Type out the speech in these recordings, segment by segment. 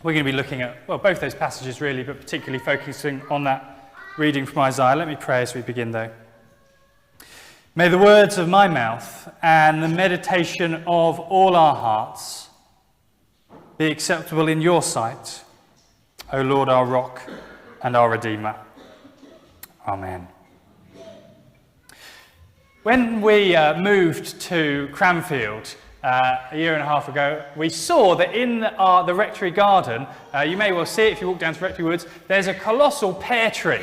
We're going to be looking at, well, both those passages really, but particularly focusing on that reading from Isaiah. Let me pray as we begin, though. May the words of my mouth and the meditation of all our hearts be acceptable in your sight, O Lord, our rock and our Redeemer. Amen. When we moved to Cranfield a year and a half ago, we saw that in the rectory garden, you may well see it if you walk down to Rectory Woods, there's a colossal pear tree.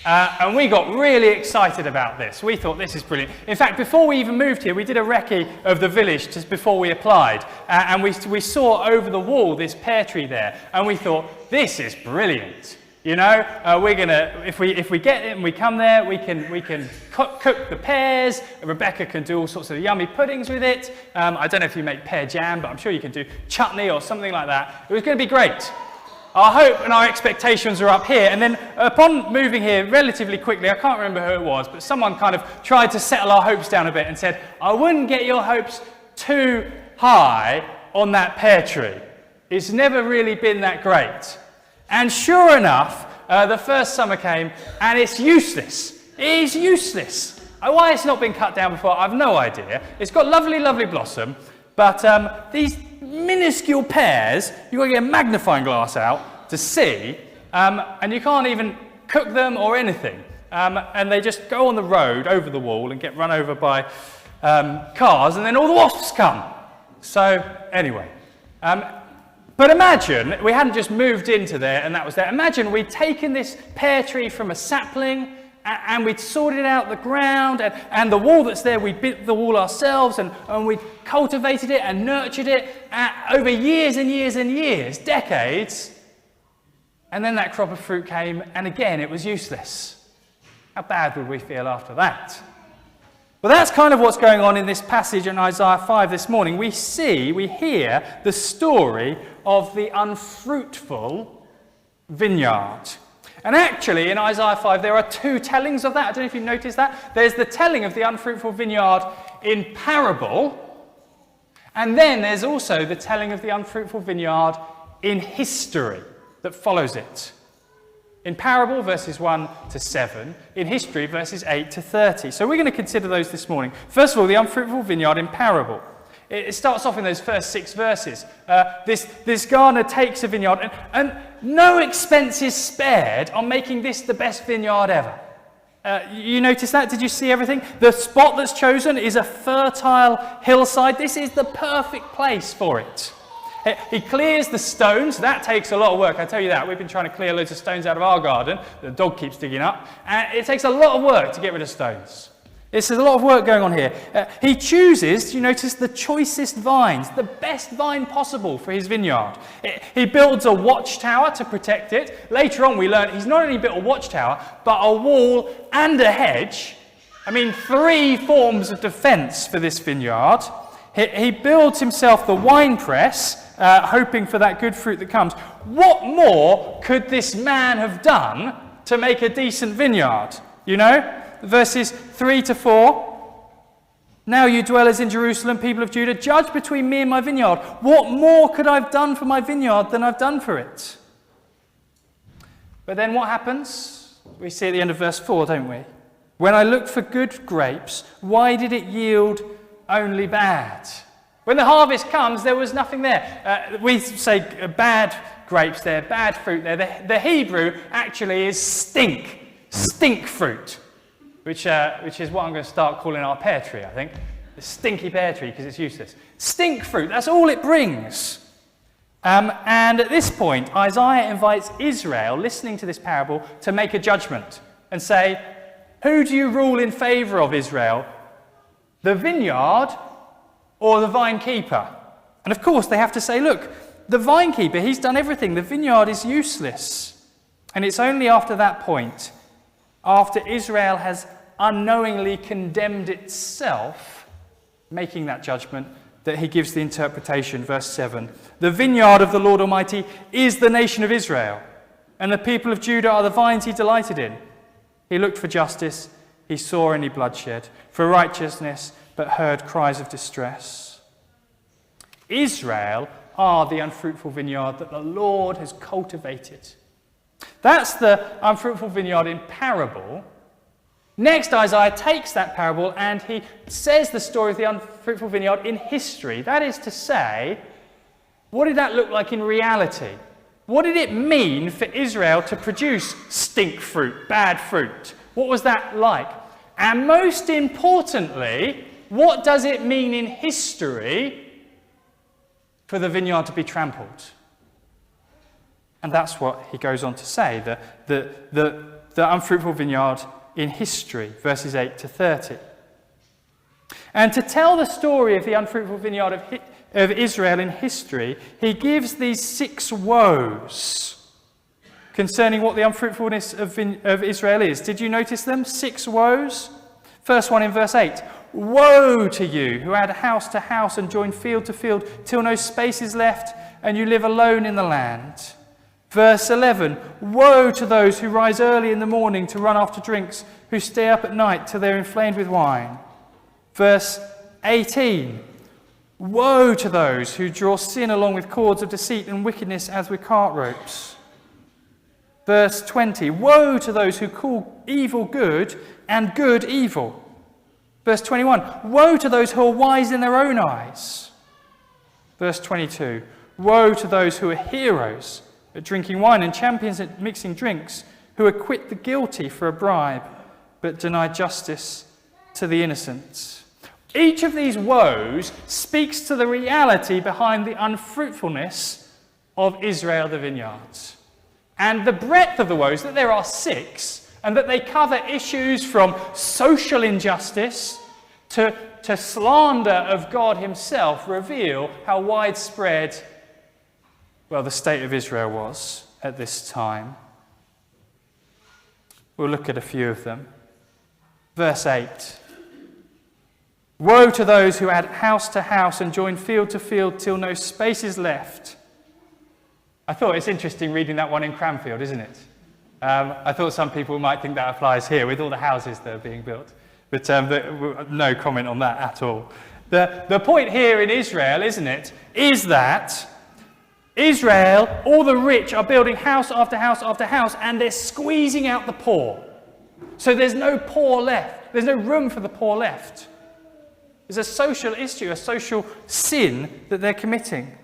And we got really excited about this. We thought this is brilliant. In fact, before we even moved here, we did a recce of the village just before we applied. And we saw over the wall this pear tree there. And we thought, this is brilliant. You know, we're gonna if we get it and we come there, we can cook the pears. Rebecca can do all sorts of yummy puddings with it. I don't know if you make pear jam, but I'm sure you can do chutney or something like that. It was going to be great. Our hope and our expectations are up here. And then upon moving here relatively quickly, I can't remember who it was, but someone kind of tried to settle our hopes down a bit and said, I wouldn't get your hopes too high on that pear tree. It's never really been that great. And sure enough, the first summer came, and it's useless. It is useless. Why it's not been cut down before, I've no idea. It's got lovely, lovely blossom, but these minuscule pears, you've got to get a magnifying glass out to see, and you can't even cook them or anything. And they just go on the road over the wall and get run over by cars, and then all the wasps come. So anyway. But imagine, we hadn't just moved into there and that was there. Imagine we'd taken this pear tree from a sapling and we'd sorted out the ground and the wall that's there, we built the wall ourselves and we'd cultivated it and nurtured it over years and years and years, decades. And then that crop of fruit came and again it was useless. How bad would we feel after that? Well, that's kind of what's going on in this passage in Isaiah 5 this morning. We hear the story of the unfruitful vineyard. And actually, in Isaiah 5, there are two tellings of that. I don't know if you've noticed that. There's the telling of the unfruitful vineyard in parable, and then there's also the telling of the unfruitful vineyard in history that follows it. In parable, verses 1 to 7. In history, verses 8 to 30. So we're going to consider those this morning. First of all, the unfruitful vineyard in parable. It starts off in those first 6 verses. This gardener takes a vineyard, and no expense is spared on making this the best vineyard ever. You notice that? Did you see everything? The spot that's chosen is a fertile hillside. This is the perfect place for it. He clears the stones. That takes a lot of work, I tell you that. We've been trying to clear loads of stones out of our garden. The dog keeps digging up. And it takes a lot of work to get rid of stones. There's a lot of work going on here. He chooses, you notice, the choicest vines, the best vine possible for his vineyard. He builds a watchtower to protect it. Later on we learn he's not only built a watchtower, but a wall and a hedge. 3 forms of defence for this vineyard. He builds himself the wine press, hoping for that good fruit that comes. What more could this man have done to make a decent vineyard? You know, verses 3 to 4. Now you dwellers in Jerusalem, people of Judah, judge between me and my vineyard. What more could I have done for my vineyard than I've done for it? But then what happens? We see at the end of verse 4, don't we? When I looked for good grapes, why did it yield only bad? When the harvest comes, there was nothing there. We say bad grapes there, bad fruit there. The Hebrew actually is stink fruit, which is what I'm going to start calling our pear tree, I think. The stinky pear tree, because it's useless. Stink fruit, that's all it brings. And at this point, Isaiah invites Israel, listening to this parable, to make a judgment and say, who do you rule in favour of, Israel? The vineyard or the vine keeper? And of course they have to say, look, the vine keeper, he's done everything. The vineyard is useless. And it's only after that point, after Israel has unknowingly condemned itself, making that judgment, that he gives the interpretation, verse 7. The vineyard of the Lord Almighty is the nation of Israel, and the people of Judah are the vines he delighted in. He looked for justice, he saw any bloodshed, for righteousness, but heard cries of distress. Israel are the unfruitful vineyard that the Lord has cultivated. That's the unfruitful vineyard in parable. Next, Isaiah takes that parable and he says the story of the unfruitful vineyard in history. That is to say, what did that look like in reality? What did it mean for Israel to produce stink fruit, bad fruit? What was that like? And most importantly, what does it mean in history for the vineyard to be trampled? And that's what he goes on to say, the unfruitful vineyard in history, verses 8 to 30. And to tell the story of the unfruitful vineyard of Israel in history, he gives these 6 woes concerning what the unfruitfulness of Israel is. Did you notice them? 6 woes. First one in verse 8. Woe to you who add house to house and join field to field till no space is left and you live alone in the land. Verse 11. Woe to those who rise early in the morning to run after drinks, who stay up at night till they're inflamed with wine. Verse 18. Woe to those who draw sin along with cords of deceit and wickedness as with cart ropes. Verse 20. Woe to those who call evil good and good evil. Verse 21. Woe to those who are wise in their own eyes. Verse 22. Woe to those who are heroes at drinking wine and champions at mixing drinks, who acquit the guilty for a bribe, but deny justice to the innocent. Each of these woes speaks to the reality behind the unfruitfulness of Israel the vineyards. And the breadth of the woes, that there are 6, and that they cover issues from social injustice to slander of God himself, reveal how widespread, the state of Israel was at this time. We'll look at a few of them. Verse 8. Woe to those who add house to house and join field to field till no space is left. I thought it's interesting reading that one in Cranfield, isn't it? I thought some people might think that applies here with all the houses that are being built. But no comment on that at all. The point here in Israel, isn't it, is that Israel, all the rich are building house after house after house, and they're squeezing out the poor. So there's no poor left. There's no room for the poor left. There's a social issue, a social sin that they're committing.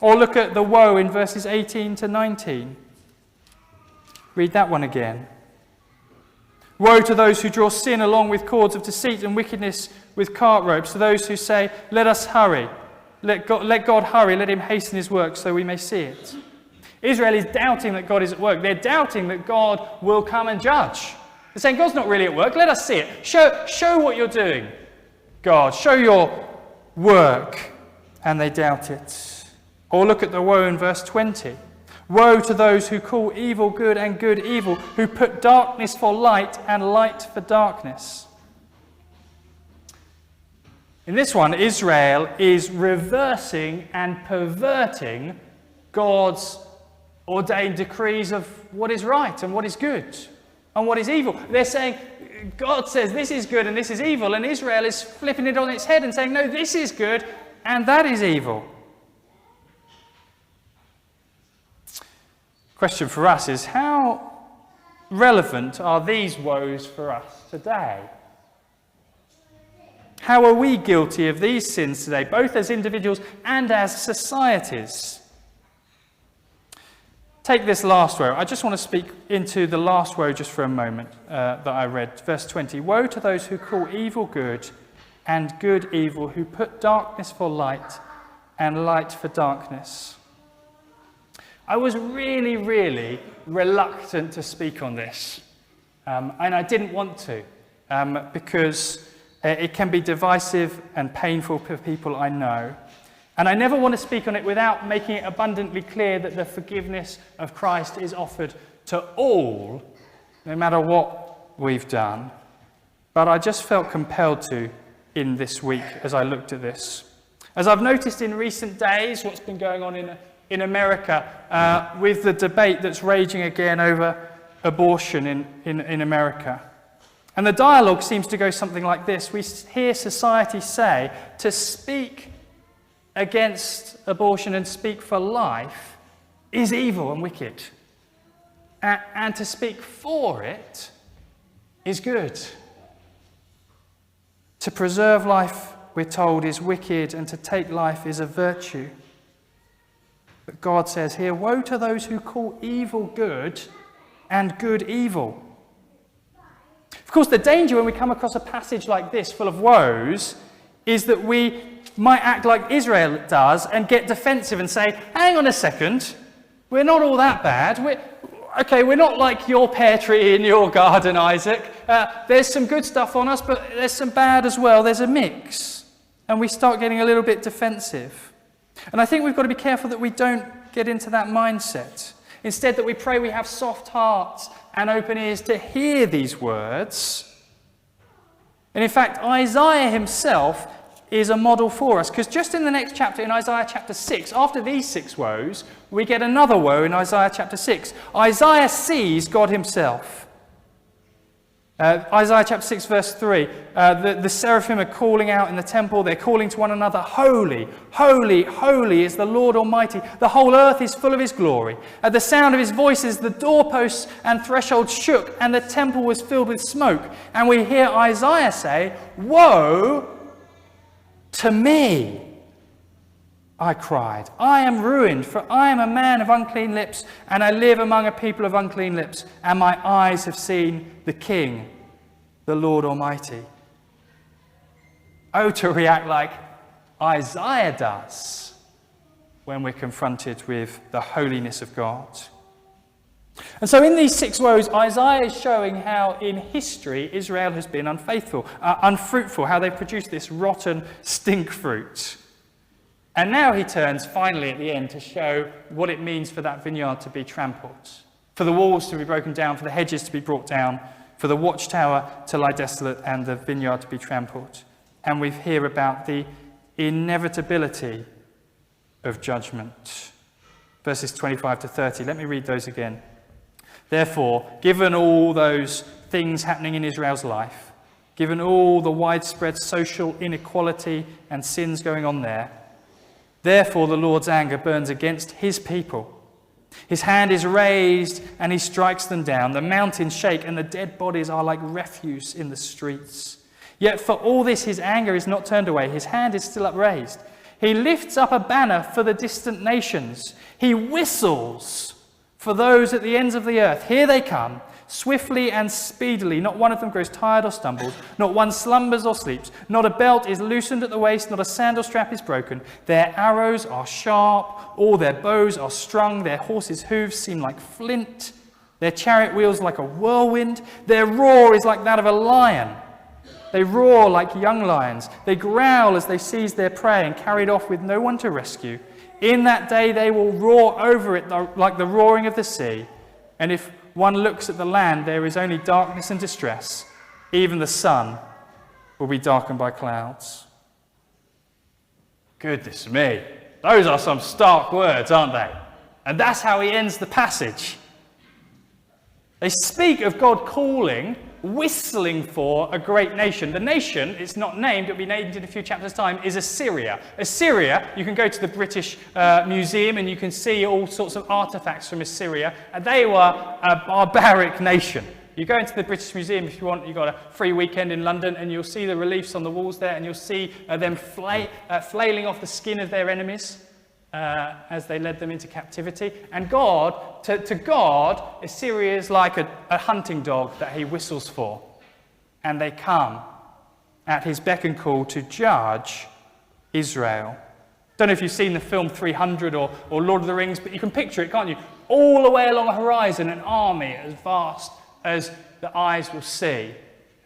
Or look at the woe in verses 18 to 19. Read that one again. Woe to those who draw sin along with cords of deceit and wickedness with cart ropes, to those who say, let us hurry. Let God hurry, let him hasten his work so we may see it. Israel is doubting that God is at work. They're doubting that God will come and judge. They're saying, God's not really at work. Let us see it. Show what you're doing, God. Show your work. And they doubt it. Or look at the woe in verse 20. Woe to those who call evil good and good evil, who put darkness for light and light for darkness. In this one, Israel is reversing and perverting God's ordained decrees of what is right and what is good and what is evil. They're saying, God says this is good and this is evil, and Israel is flipping it on its head and saying, no, this is good and that is evil. Question for us is, how relevant are these woes for us today? How are we guilty of these sins today, both as individuals and as societies? Take this last woe. I just want to speak into the last woe just for a moment that I read. Verse 20. Woe to those who call evil good and good evil, who put darkness for light and light for darkness. I was really, really reluctant to speak on this, and I didn't want to, because it can be divisive and painful for people I know. And I never want to speak on it without making it abundantly clear that the forgiveness of Christ is offered to all, no matter what we've done. But I just felt compelled to in this week as I looked at this. As I've noticed in recent days, what's been going on in America with the debate that's raging again over abortion in America. And the dialogue seems to go something like this. We hear society say to speak against abortion and speak for life is evil and wicked. And to speak for it is good. To preserve life, we're told, is wicked, and to take life is a virtue. But God says here, woe to those who call evil good and good evil. Of course, the danger when we come across a passage like this full of woes is that we might act like Israel does and get defensive and say, hang on a second, we're not all that bad. We're not like your pear tree in your garden, Isaac. There's some good stuff on us, but there's some bad as well. There's a mix. And we start getting a little bit defensive. And I think we've got to be careful that we don't get into that mindset. Instead, that we pray we have soft hearts and open ears to hear these words. And in fact, Isaiah himself is a model for us, because just in the next chapter, in Isaiah chapter 6, after these 6 woes, we get another woe in Isaiah chapter 6. Isaiah sees God himself. Isaiah chapter 6 verse 3, the seraphim are calling out in the temple. They're calling to one another, holy, holy, holy is the Lord Almighty. The whole earth is full of his glory. At the sound of his voices, the doorposts and thresholds shook, and the temple was filled with smoke. And we hear Isaiah say, woe to me, I cried. I am ruined, for I am a man of unclean lips, and I live among a people of unclean lips, and my eyes have seen the King, the Lord Almighty. Oh, to react like Isaiah does when we're confronted with the holiness of God. And so in these 6 woes, Isaiah is showing how in history Israel has been unfaithful, unfruitful, how they've produced this rotten stink fruit. And now he turns finally at the end to show what it means for that vineyard to be trampled, for the walls to be broken down, for the hedges to be brought down, for the watchtower to lie desolate and the vineyard to be trampled. And we hear about the inevitability of judgment. Verses 25 to 30. Let me read those again. Therefore, given all those things happening in Israel's life, given all the widespread social inequality and sins going on there, therefore the Lord's anger burns against his people. His hand is raised and he strikes them down. The mountains shake and the dead bodies are like refuse in the streets. Yet for all this his anger is not turned away. His hand is still upraised. He lifts up a banner for the distant nations. He whistles for those at the ends of the earth. Here they come, swiftly and speedily. Not one of them grows tired or stumbles. Not one slumbers or sleeps. Not a belt is loosened at the waist. Not a sandal strap is broken. Their arrows are sharp. All their bows are strung. Their horses' hooves seem like flint. Their chariot wheels like a whirlwind. Their roar is like that of a lion. They roar like young lions. They growl as they seize their prey and carry it off with no one to rescue. In that day they will roar over it like the roaring of the sea. And if one looks at the land, there is only darkness and distress. Even the sun will be darkened by clouds. Goodness me. Those are some stark words, aren't they? And that's how he ends the passage. They speak of God calling, whistling for a great nation. The nation, it's not named, it'll be named in a few chapters' time, is Assyria. Assyria, you can go to the British Museum and you can see all sorts of artifacts from Assyria. And they were a barbaric nation. You go into the British Museum if you want, you've got a free weekend in London, and you'll see the reliefs on the walls there, and you'll see them flailing off the skin of their enemies as they led them into captivity. And God, to God, Assyria is like a hunting dog that he whistles for. And they come at his beck and call to judge Israel. Don't know if you've seen the film 300 or Lord of the Rings, but you can picture it, can't you? All the way along a horizon, an army as vast as the eyes will see.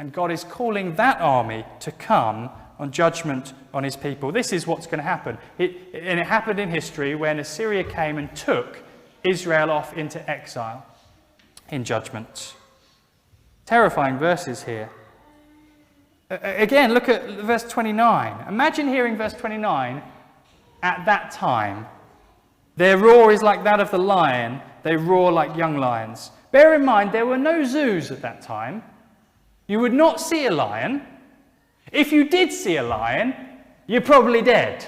And God is calling that army to come on judgment on his people. This is what's going to happen. And it happened in history when Assyria came and took Israel off into exile in judgment. Terrifying verses here. Again, look at verse 29. Imagine hearing verse 29 at that time. Their roar is like that of the lion. They roar like young lions. Bear in mind, there were no zoos at that time. You would not see a lion. If you did see a lion, you're probably dead.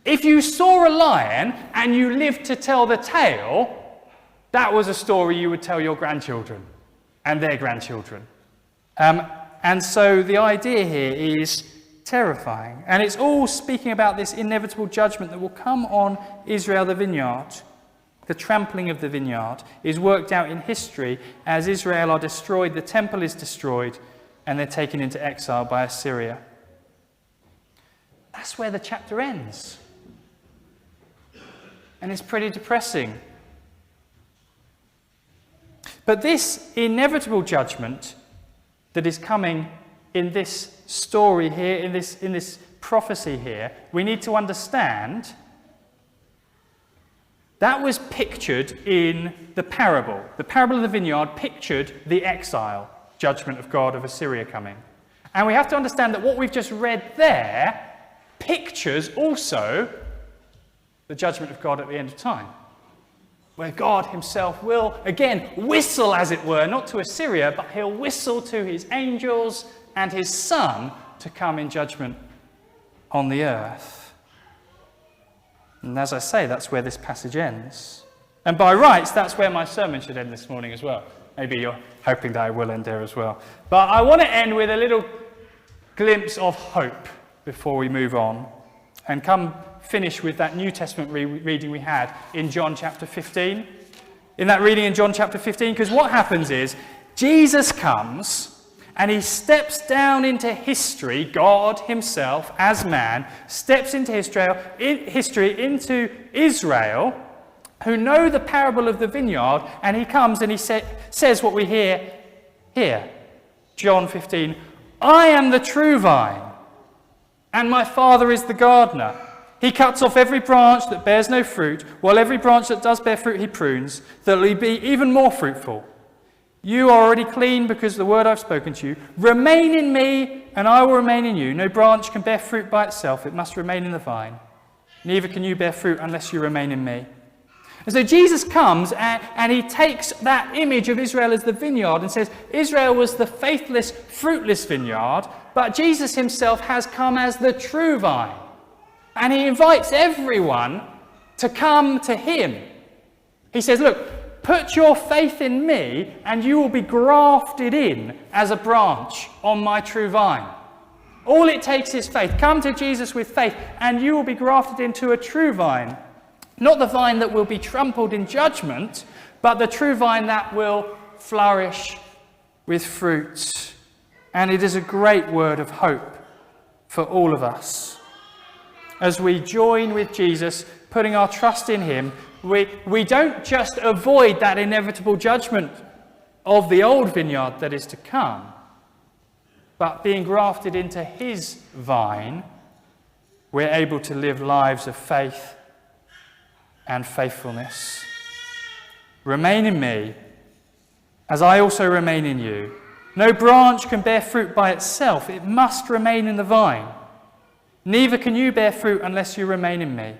If you saw a lion and you lived to tell the tale, that was a story you would tell your grandchildren and their grandchildren. And so the idea here is terrifying. And it's all speaking about this inevitable judgment that will come on Israel, the vineyard. The trampling of the vineyard is worked out in history as Israel are destroyed, the temple is destroyed, and they're taken into exile by Assyria. That's where the chapter ends. And it's pretty depressing. But this inevitable judgment that is coming in this story here, in this prophecy here, we need to understand that was pictured in the parable. The parable of the vineyard pictured the exile judgment of God of Assyria coming. And we have to understand that what we've just read there pictures also the judgment of God at the end of time, where God himself will, again, whistle, as it were, not to Assyria, but he'll whistle to his angels and his Son to come in judgment on the earth. And as I say, that's where this passage ends. And by rights, that's where my sermon should end this morning as well. Maybe you're hoping that I will end there as well. But I want to end with a little glimpse of hope before we move on, and come finish with that New Testament reading we had in John chapter 15. In that reading in John chapter 15, because what happens is Jesus comes and he steps down into history. God himself, as man, steps into history into Israel, who know the parable of the vineyard, and he comes and he says what we hear here. John 15, I am the true vine, and my Father is the gardener. He cuts off every branch that bears no fruit, while every branch that does bear fruit he prunes, that it will be even more fruitful. You are already clean because of the word I've spoken to you. Remain in me, and I will remain in you. No branch can bear fruit by itself. It must remain in the vine. Neither can you bear fruit unless you remain in me. And so Jesus comes and he takes that image of Israel as the vineyard and says Israel was the faithless, fruitless vineyard, but Jesus himself has come as the true vine. And he invites everyone to come to him. He says, look, put your faith in me and you will be grafted in as a branch on my true vine. All it takes is faith. Come to Jesus with faith and you will be grafted into a true vine. Not the vine that will be trampled in judgment, but the true vine that will flourish with fruit. And it is a great word of hope for all of us. As we join with Jesus, putting our trust in him, we don't just avoid that inevitable judgment of the old vineyard that is to come, but being grafted into his vine, we're able to live lives of faith and faithfulness. Remain in me, as I also remain in you. No branch can bear fruit by itself. It must remain in the vine. Neither can you bear fruit unless you remain in me.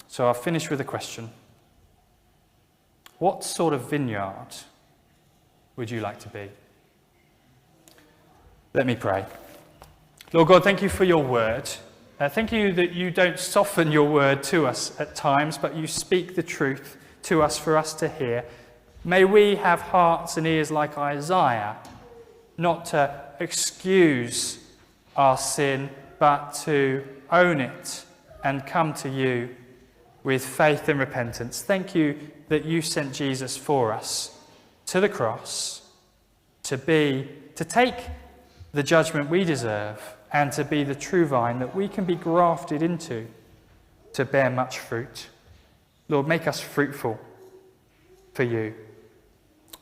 So I'll finish with a question. What sort of vineyard would you like to be? Let me pray. Lord God, thank you for your word. Thank you that you don't soften your word to us at times, but you speak the truth to us for us to hear. May we have hearts and ears like Isaiah, not to excuse our sin, but to own it and come to you with faith and repentance. Thank you that you sent Jesus for us to the cross to take the judgment we deserve and to be the true vine that we can be grafted into to bear much fruit. Lord, make us fruitful for you.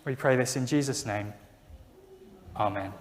We pray this in Jesus' name. Amen.